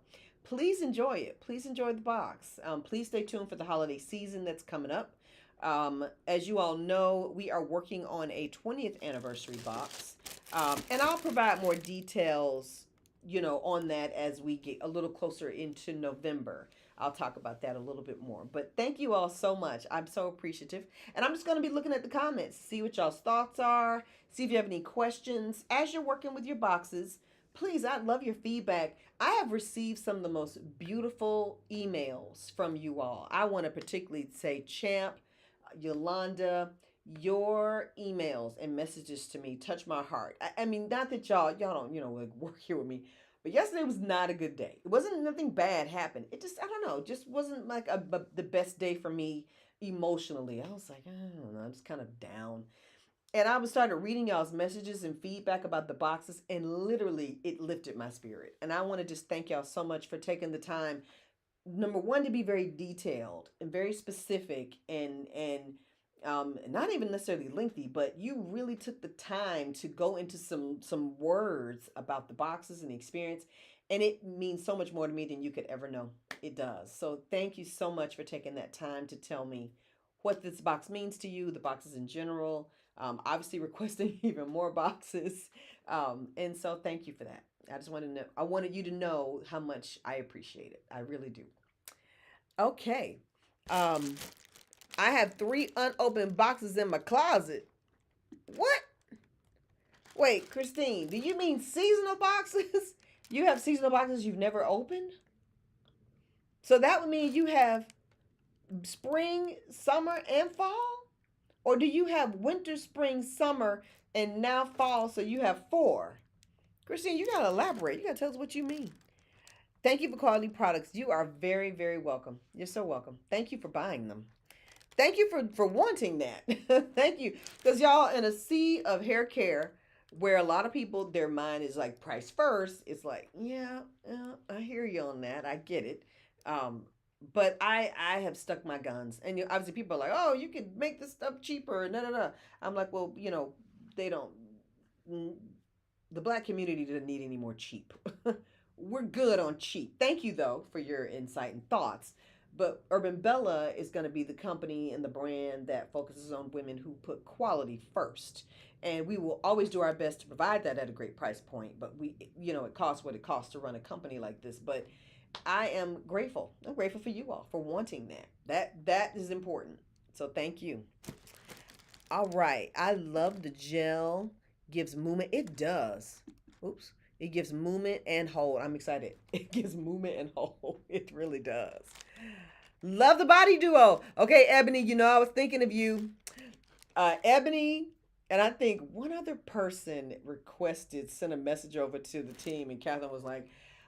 please enjoy it. Please enjoy the box. Please stay tuned for the holiday season that's coming up. As you all know, we are working on a 20th anniversary box, and I'll provide more details, on that as we get a little closer into November. I'll talk about that a little bit more. But thank you all so much. I'm so appreciative. And I'm just going to be looking at the comments, see what y'all's thoughts are, see if you have any questions. As you're working with your boxes, please, I'd love your feedback. I have received some of the most beautiful emails from you all. I want to particularly say, Champ, Yolanda, your emails and messages to me touch my heart. I mean, not that y'all don't like work here with me, but yesterday was not a good day. It wasn't nothing bad happened. It just I don't know, just wasn't like the best day for me emotionally. I was like I don't know, I'm just kind of down. And I was started reading y'all's messages and feedback about the boxes, and literally it lifted my spirit. And I want to just thank y'all so much for taking the time, number one, to be very detailed and very specific and not even necessarily lengthy, but you really took the time to go into some words about the boxes and the experience, and it means so much more to me than you could ever know. It does. So thank you so much for taking that time to tell me what this box means to you, the boxes in general. Obviously requesting even more boxes, and so thank you for that. I just wanted to know. I wanted you to know how much I appreciate it. I really do. Okay. Um, I have three unopened boxes in my closet. What? Wait, Christine, do you mean seasonal boxes? You have seasonal boxes you've never opened? So that would mean you have spring, summer, and fall? Or do you have winter, spring, summer, and now fall, so you have four? Christine, you gotta elaborate. You gotta tell us what you mean. Thank you for quality products. You are very, very welcome. You're so welcome. Thank you for buying them. Thank you for wanting that. Thank you, because y'all in a sea of hair care, where a lot of people their mind is like price first. It's like yeah, I hear you on that. I get it. Um, but I have stuck my guns, and obviously people are like, oh, you could make this stuff cheaper. No, no, no. I'm like, well, they don't. mm, The black community doesn't need any more cheap. We're good on cheap. Thank you though for your insight and thoughts. But Urban Bella is going to be the company and the brand that focuses on women who put quality first. And we will always do our best to provide that at a great price point. But it costs what it costs to run a company like this. But I am grateful. I'm grateful for you all for wanting that. That is important. So thank you. All right. I love the gel. Gives movement. It does. Oops. It gives movement and hold. I'm excited. It gives movement and hold. It really does. Love the body duo. Okay, Ebony, I was thinking of you. Ebony, and I think one other person sent a message over to the team, and Catherine was like,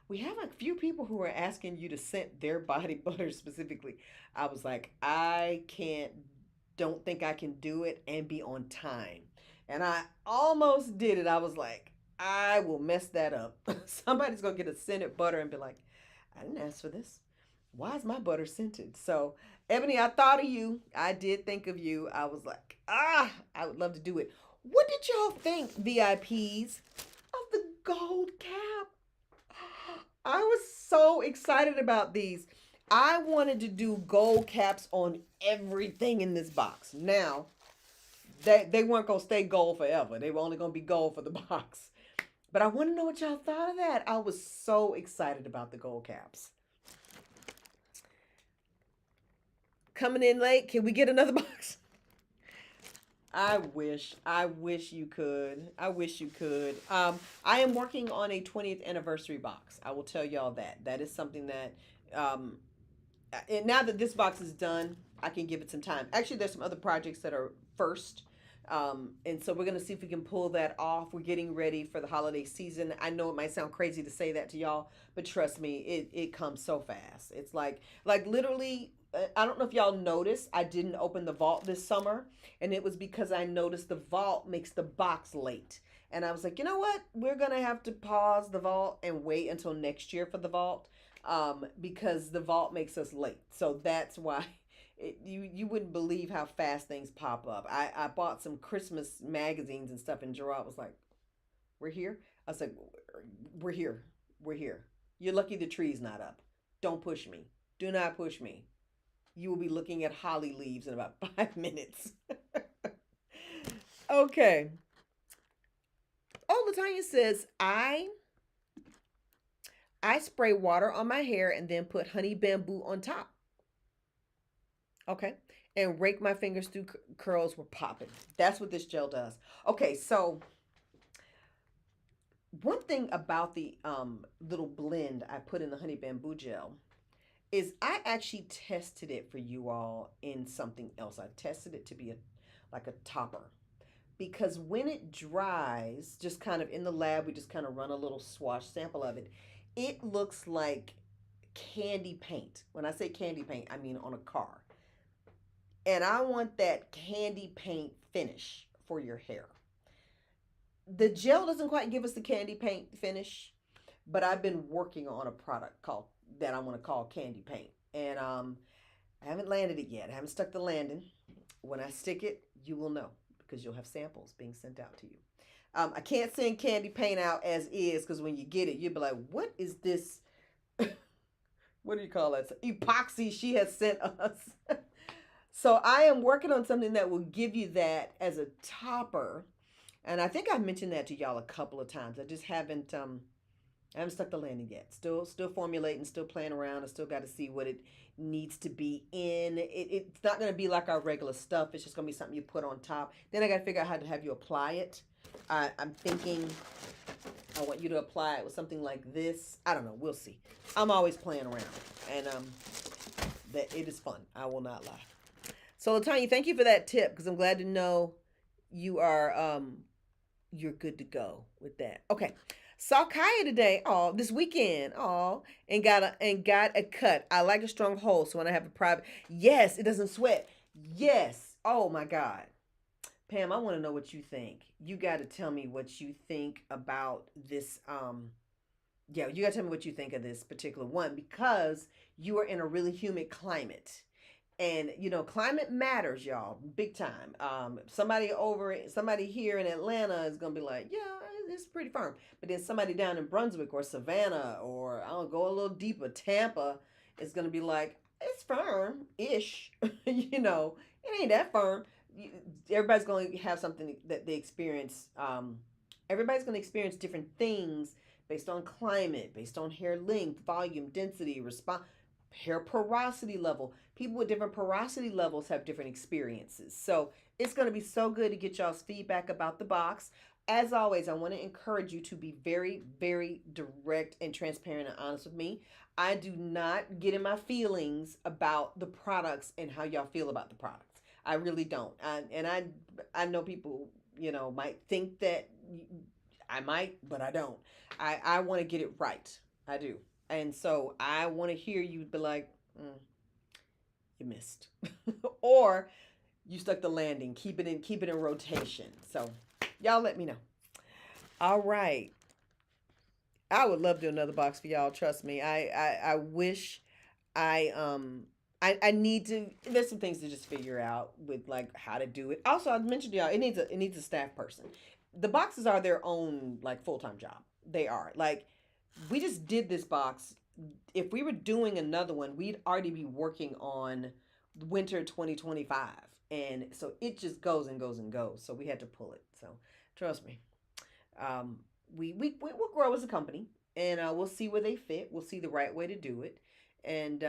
we have a few people who are asking you to scent their body butter specifically. I was like, don't think I can do it and be on time. And I almost did it. I was like, I will mess that up. Somebody's going to get a scented butter and be like, I didn't ask for this. Why is my butter scented? So, Ebony, I thought of you. I did think of you. I was like, I would love to do it. What did y'all think, VIPs, of the gold cap? I was so excited about these. I wanted to do gold caps on everything in this box. Now, they weren't going to stay gold forever. They were only going to be gold for the box. But I want to know what y'all thought of that. I was so excited about the gold caps. Coming in late. Can we get another box? I wish you could. I wish you could. I am working on a 20th anniversary box. I will tell y'all that. That is something that, and now that this box is done, I can give it some time. Actually, there's some other projects that are first. And so we're going to see if we can pull that off. We're getting ready for the holiday season. I know it might sound crazy to say that to y'all, but trust me, it comes so fast. It's like literally, I don't know if y'all noticed, I didn't open the vault this summer, and it was because I noticed the vault makes the box late. And I was like, you know what? We're gonna have to pause the vault and wait until next year for the vault, because the vault makes us late. So that's why you wouldn't believe how fast things pop up. I bought some Christmas magazines and stuff, and Gerard was like, "We're here." I was like, "We're here. We're here. You're lucky the tree's not up. Don't push me. Do not push me. You will be looking at holly leaves in about 5 minutes." Okay. Oh, Latanya says, I spray water on my hair and then put honey bamboo on top. Okay. And rake my fingers through curls were popping. That's what this gel does. Okay, so one thing about the little blend I put in the honey bamboo gel is I actually tested it for you all in something else. I tested it to be a like a topper, because when it dries, just kind of in the lab, we just kind of run a little swatch sample of it. It looks like candy paint. When I say candy paint, I mean on a car. And I want that candy paint finish for your hair. The gel doesn't quite give us the candy paint finish, but I've been working on a product called that I want to call candy paint. And I haven't landed it yet. I haven't stuck the landing. When I stick it, you will know, because you'll have samples being sent out to you. I can't send candy paint out as is, because when you get it, you'll be like, what is this? What do you call that? Epoxy she has sent us. So I am working on something that will give you that as a topper. And I think I've mentioned that to y'all a couple of times. I haven't stuck the landing yet. Still formulating, still playing around. I still got to see what it needs to be in. It's not going to be like our regular stuff. It's just going to be something you put on top. Then I got to figure out how to have you apply it. I'm thinking I want you to apply it with something like this. I don't know. We'll see. I'm always playing around, and that it is fun. I will not lie. So Latanya, thank you for that tip, because I'm glad to know you are you're good to go with that. Okay. Saw Kaya today, this weekend, and got a cut. I like a strong hole, so when I have a private, yes, it doesn't sweat. Yes. Oh my God. Pam, I want to know what you think. You got to tell me what you think about this. Yeah, you got to tell me what you think of this particular one, because you are in a really humid climate. And climate matters, y'all, big time. Somebody here in Atlanta is gonna be like, yeah, it's pretty firm. But then somebody down in Brunswick or Savannah, or I don't go a little deeper, Tampa, is gonna be like, it's firm ish. It ain't that firm. Everybody's going to have something that they experience. Everybody's going to experience different things based on climate, based on hair length, volume, density, response, hair porosity level. People with different porosity levels have different experiences. So it's going to be so good to get y'all's feedback about the box. As always, I want to encourage you to be very, very direct and transparent and honest with me. I do not get in my feelings about the products and how y'all feel about the products. I really don't. I know people, might think that I might, but I don't. I want to get it right. I do. And so I want to hear you be like, you missed. Or you stuck the landing. Keep it in rotation. So y'all let me know. All right. I would love to do another box for y'all. Trust me. I wish I need to. There's some things to just figure out with like how to do it. Also, I mentioned to y'all it needs a staff person. The boxes are their own like full time job. They are like we just did this box. If we were doing another one, we'd already be working on winter 2025, and so it just goes and goes and goes. So we had to pull it. So trust me. Um, we'll grow as a company, and we'll see where they fit. We'll see the right way to do it, and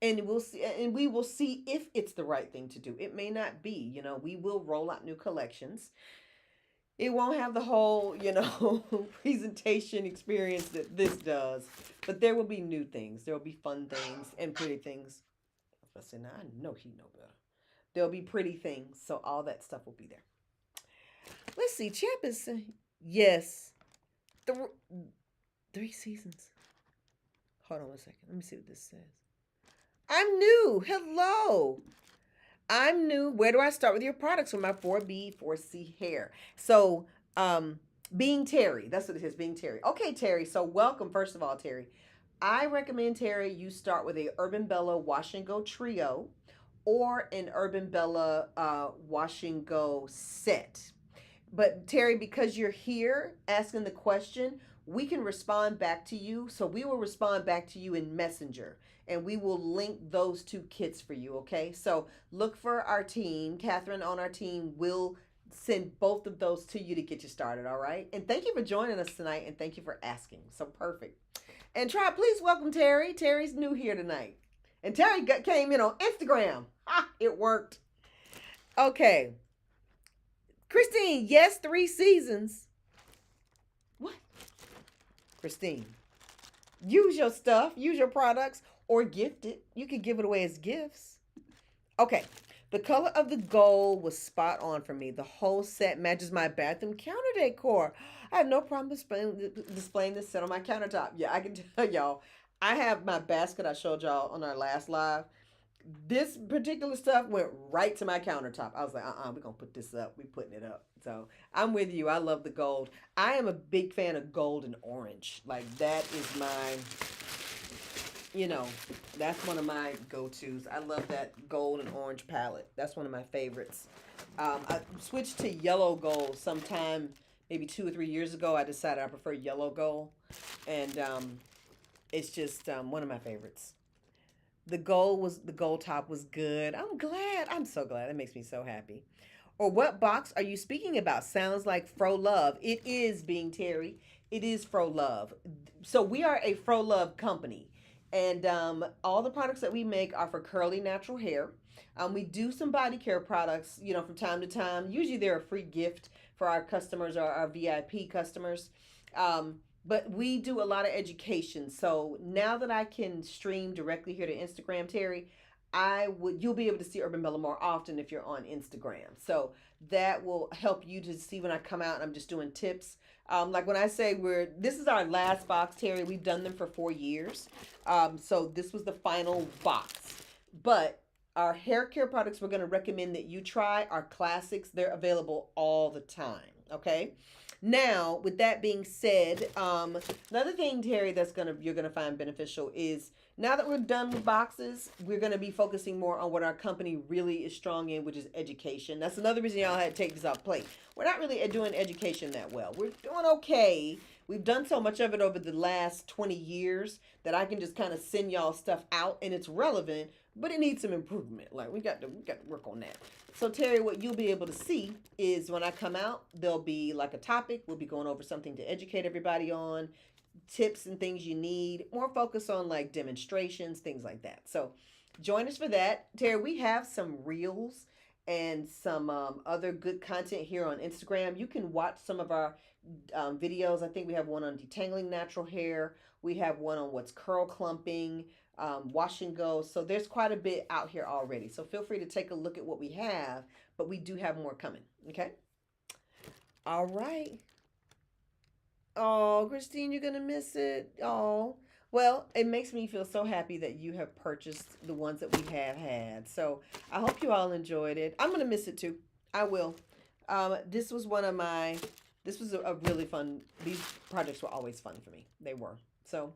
we will see if it's the right thing to do. It may not be. We will roll out new collections. It won't have the whole, presentation experience that this does, but there will be new things. There will be fun things and pretty things. I said, now I know he know better. There'll be pretty things, so all that stuff will be there. Let's see. Champ is yes, three seasons. Hold on a second. Let me see what this says. I'm new. Hello. I'm new. Where do I start with your products for my 4B, 4C hair? So, Being Terry. That's what it is, Being Terry. Okay, Terry. So welcome, first of all, Terry. I recommend, Terry, you start with a Urban Bella Wash and Go Trio or an Urban Bella Wash and Go set. But Terry, because you're here asking the question, we can respond back to you. So we will respond back to you in Messenger and we will link those two kits for you. Okay. So look for our team. Catherine on our team will send both of those to you to get you started. All right. And thank you for joining us tonight and thank you for asking. So perfect. And try, please welcome Terry. Terry's new here tonight. And Terry came in on Instagram. Ha, it worked. Okay. Christine, yes, 3 seasons. What? Christine, use your stuff, use your products, or gift it. You can give it away as gifts. Okay. The color of the gold was spot on for me. The whole set matches my bathroom counter decor. I have no problem displaying this set on my countertop. Yeah, I can tell y'all. I have my basket I showed y'all on our last live. This particular stuff went right to my countertop. I was like, we're gonna put this up. We putting it up. So I'm with you. I love the gold. I am a big fan of gold and orange. Like that is my, that's one of my go-tos. I love that gold and orange palette. That's one of my favorites. I switched to yellow gold sometime, maybe 2 or 3 years ago. I decided I prefer yellow gold, and it's just one of my favorites. The gold top was good. I'm glad. I'm so glad. It makes me so happy. Or what box are you speaking about? Sounds like Fro Love. It is, Being Terry. It is Fro Love. So we are a Fro Love company. And all the products that we make are for curly natural hair. We do some body care products, from time to time. Usually they're a free gift for our customers or our VIP customers. But we do a lot of education. So now that I can stream directly here to Instagram, Terry, you'll be able to see Urban Bella more often if you're on Instagram. So that will help you to see when I come out and I'm just doing tips. Like when I say this is our last box, Terry, we've done them for 4 years. So this was the final box. But our hair care products we're going to recommend that you try are classics. They're available all the time. Okay. Now, with that being said, another thing, Terry, you're gonna find beneficial is now that we're done with boxes, we're gonna be focusing more on what our company really is strong in, which is education. That's another reason y'all had to take this off plate. We're not really doing education that well. We're doing okay. We've done so much of it over the last 20 years that I can just kind of send y'all stuff out and it's relevant, but it needs some improvement. Like we got to work on that. So Terry, what you'll be able to see is when I come out, there'll be like a topic. We'll be going over something to educate everybody on, tips and things you need, more focus on like demonstrations, things like that. So join us for that. Terry, we have some reels and some other good content here on Instagram. You can watch some of our videos. I think we have one on detangling natural hair. We have one on what's curl clumping, wash and go. So there's quite a bit out here already. So feel free to take a look at what we have, but we do have more coming. Okay. All right. Oh, Christine, you're going to miss it. Oh, well, it makes me feel so happy that you have purchased the ones that we have had. So I hope you all enjoyed it. I'm going to miss it too. I will. This was a really fun, these projects were always fun for me. They were. So,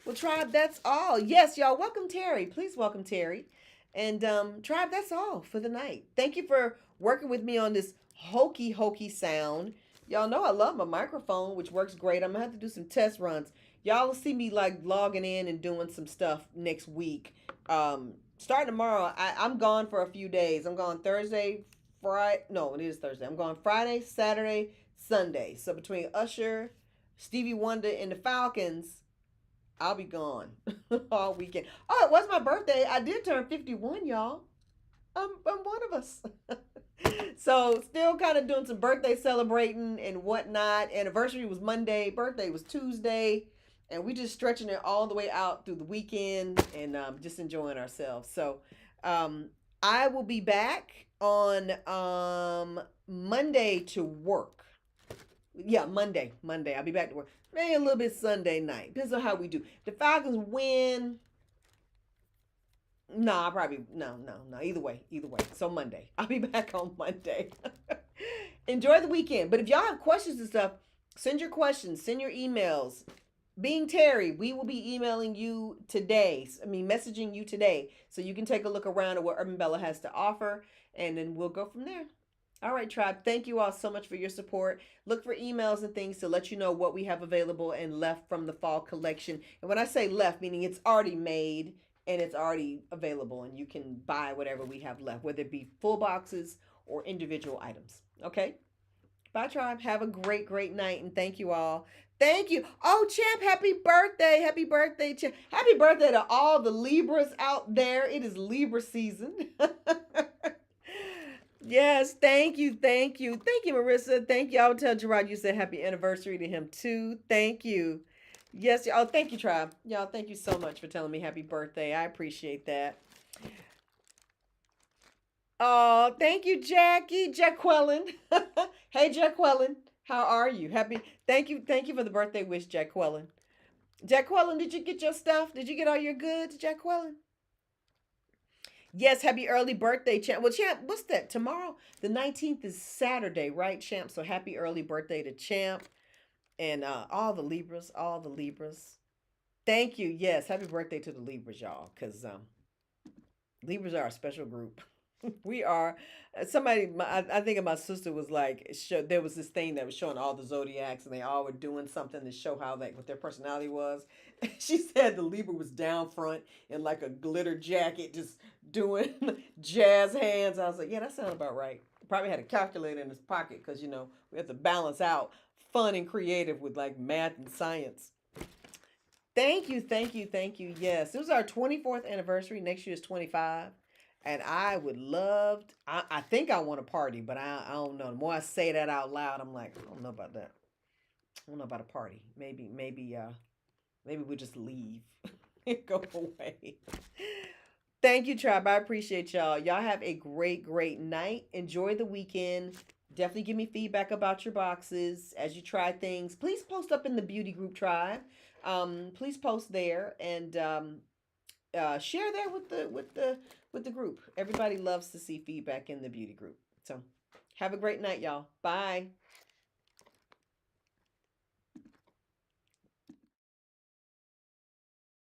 well, Tribe, that's all. Yes, y'all, welcome Terry. Please welcome Terry. And Tribe, that's all for the night. Thank you for working with me on this hokey sound. Y'all know I love my microphone, which works great. I'm going to have to do some test runs. Y'all will see me like logging in and doing some stuff next week. Starting tomorrow, I'm gone for a few days. I'm gone Thursday, Friday. No, it is Thursday. I'm gone Friday, Saturday, Sunday. So between Usher, Stevie Wonder, and the Falcons, I'll be gone all weekend. Oh, it was my birthday. I did turn 51, y'all. I'm one of us. So still kind of doing some birthday celebrating and whatnot. Anniversary was Monday. Birthday was Tuesday. And we just stretching it all the way out through the weekend and just enjoying ourselves. So I will be back on Monday to work. Yeah, Monday. I'll be back to work. Maybe a little bit Sunday night. Depends on how we do. The Falcons win. No, I'll probably no. Either way. So Monday. I'll be back on Monday. Enjoy the weekend. But if y'all have questions and stuff, Send your questions, send your emails. Being Terry, we will be emailing you today. I mean, messaging you today. So you can take a look around at what Urban Bella has to offer, and then we'll go from there. All right, tribe. Thank you all so much for your support. Look for emails and things to let you know what we have available and left from the fall collection. And when I say left, meaning it's already made and it's already available, and you can buy whatever we have left, whether it be full boxes or individual items. Okay? Bye, tribe. Have a great, great night, and thank you all. Thank you. Oh, Champ, happy birthday. Happy birthday, Champ. Happy birthday to all the Libras out there. It is Libra season. Yes, thank you, thank you. Thank you, Marissa. Thank you. I'll tell Gerard you said happy anniversary to him too. Thank you. Yes, oh, thank you, Tribe. Y'all, thank you so much for telling me happy birthday. I appreciate that. Oh, thank you, Jackie. Jacqueline. Hey, Jacqueline. How are you? Happy. Thank you for the birthday wish, Jacqueline. Jacqueline, did you get your stuff? Did you get all your goods, Jacqueline? Yes, happy early birthday, Champ. Well, Champ, what's that? Tomorrow, the 19th is Saturday, right, Champ? So happy early birthday to Champ and all the Libras, all the Libras. Thank you. Yes, happy birthday to the Libras, y'all, because Libras are a special group. We are somebody. I think my sister was like, there was this thing that was showing all the zodiacs, and they all were doing something to show how what their personality was. She said the Libra was down front in like a glitter jacket, just doing jazz hands. I was like, yeah, that sounds about right. Probably had a calculator in his pocket because we have to balance out fun and creative with like math and science. Thank you, thank you, thank you. Yes, it was our 24th anniversary. Next year is 25. And I would love, I think I want to party, but I don't know. The more I say that out loud, I'm like, I don't know about that. I don't know about a party. Maybe we'll just leave and go away. Thank you, Tribe. I appreciate y'all. Y'all have a great, great night. Enjoy the weekend. Definitely give me feedback about your boxes as you try things. Please post up in the beauty group, Tribe. Please post there and share that with the group. Everybody loves to see feedback in the beauty group. So have a great night, y'all. Bye.